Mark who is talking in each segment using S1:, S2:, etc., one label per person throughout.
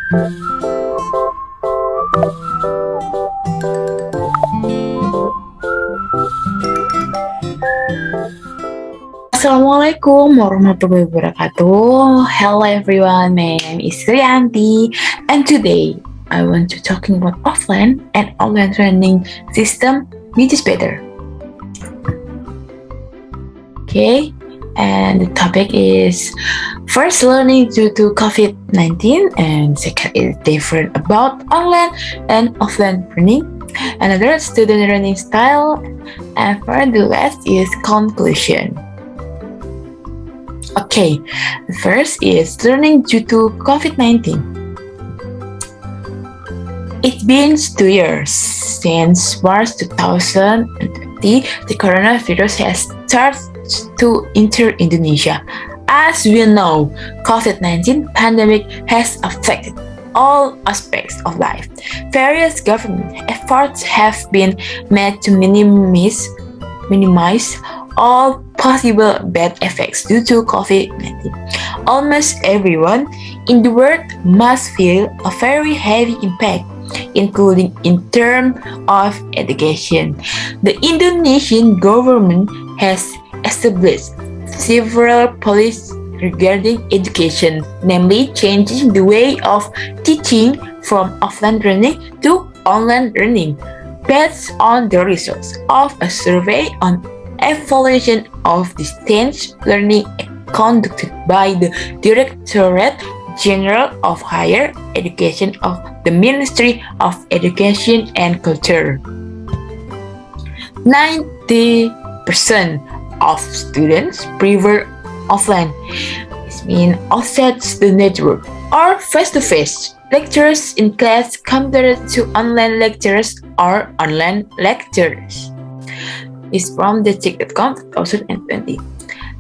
S1: Assalamualaikum warahmatullahi wabarakatuh. Hello everyone, my name is Rianti, and today I want to talking about offline and online learning system, which is better. Okay, and the topic is first, learning due to COVID-19, and second is different about online and offline learning. Another, student learning style, and for the last is conclusion. Okay, the first is learning due to COVID-19. It's been 2 years since March 2020, the coronavirus has started to enter Indonesia. As we know, COVID-19 pandemic has affected all aspects of life. Various government efforts have been made to minimize all possible bad effects due to COVID-19. Almost everyone in the world must feel a very heavy impact, including in terms of education. The Indonesian government has established several policies regarding education, namely changing the way of teaching from offline learning to online learning, based on the results of a survey on evaluation of distance learning conducted by the Directorate General of Higher Education of the Ministry of Education and Culture. 90% of students prefer offline. This means outside the network or face-to-face lectures in class compared to online lectures or online lectures. Is from the check.com 2020.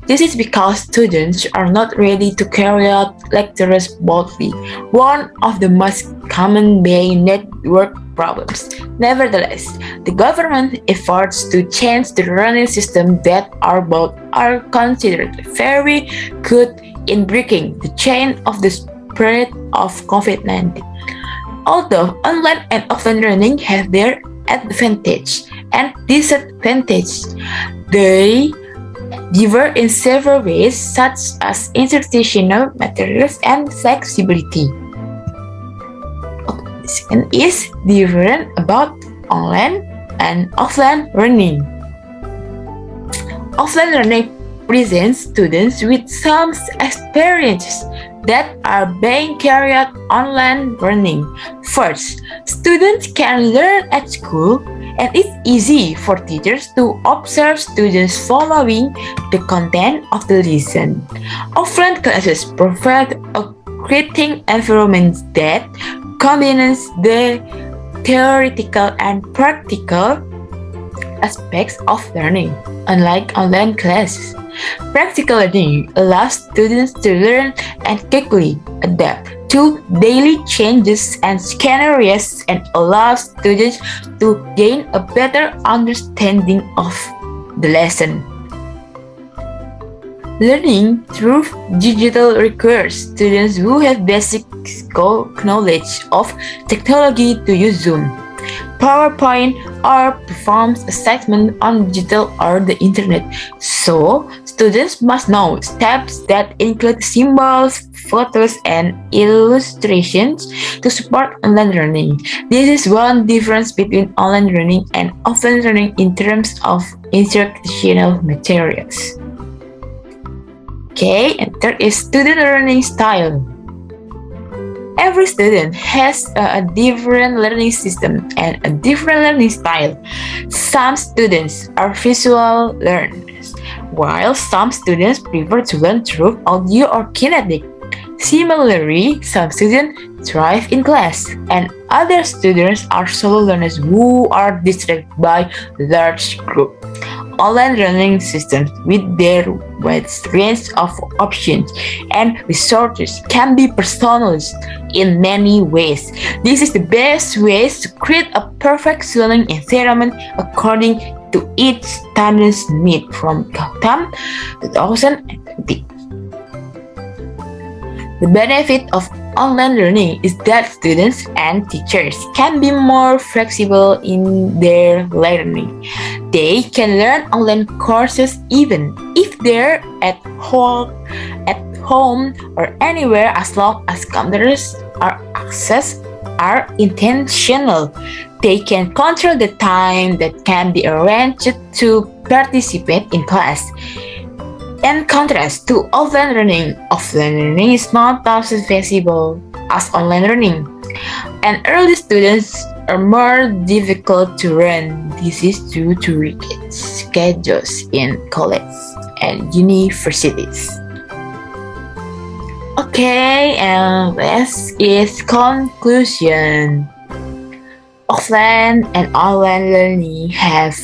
S1: This is because students are not ready to carry out lectures boldly, one of the most common being network problems. Nevertheless, the government efforts to change the learning system that are considered very good in breaking the chain of the spread of COVID-19. Although online and offline learning have their advantage and disadvantage, they differ in several ways, such as institutional materials and flexibility. The second is different about online and offline learning. Offline learning presents students with some experiences that are being carried out online learning. First, students can learn at school, and it's easy for teachers to observe students following the content of the lesson. Offline classes provide a creating environment that combines the theoretical and practical aspects of learning, unlike online classes. Practical learning allows students to learn and quickly adapt to daily changes and scenarios and allows students to gain a better understanding of the lesson. Learning through digital requires students who have basic knowledge of technology to use Zoom, PowerPoint, or perform assessment on digital or the internet. So, students must know steps that include symbols, photos, and illustrations to support online learning. This is one difference between online learning and offline learning in terms of instructional materials. Okay, and third is student learning style. Every student has a different learning system and a different learning style. Some students are visual learners, while some students prefer to learn through audio or kinetic. Similarly, some students thrive in class, and other students are solo learners who are distracted by large groups. Online learning systems with their wide range of options and resources can be personalized in many ways. This is the best way to create a perfect learning environment according to each student's need from Gautam 2020. The benefit of online learning is that students and teachers can be more flexible in their learning. They can learn online courses even if they're at home or anywhere as long as computers are accessed are intentional. They can control the time that can be arranged to participate in class. In contrast to offline learning is not as feasible as online learning, and early students are more difficult to run. This is due to rigid schedules in colleges and universities. Okay, and this is conclusion. Offline and online learning have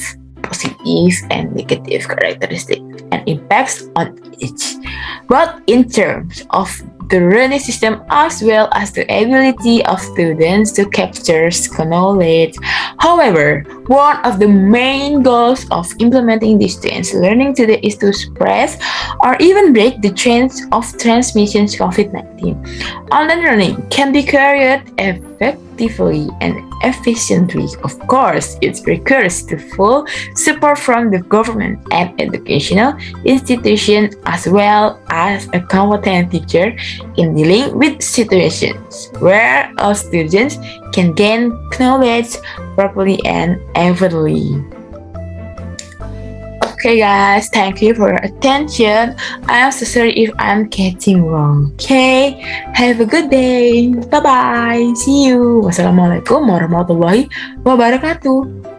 S1: positive and negative characteristics and impacts on each, both in terms of the learning system as well as the ability of students to capture knowledge. However, one of the main goals of implementing distance learning today is to suppress or even break the trends of transmission of COVID-19. Online learning can be carried effectively and efficiently. Of course, it requires the full support from the government and educational institution as well as a competent teacher in dealing with situations where all students can gain knowledge properly and evenly. Okay guys, thank you for your attention. I am so sorry if I'm getting wrong. Okay, have a good day. Bye bye. See you. Wassalamualaikum warahmatullahi wabarakatuh.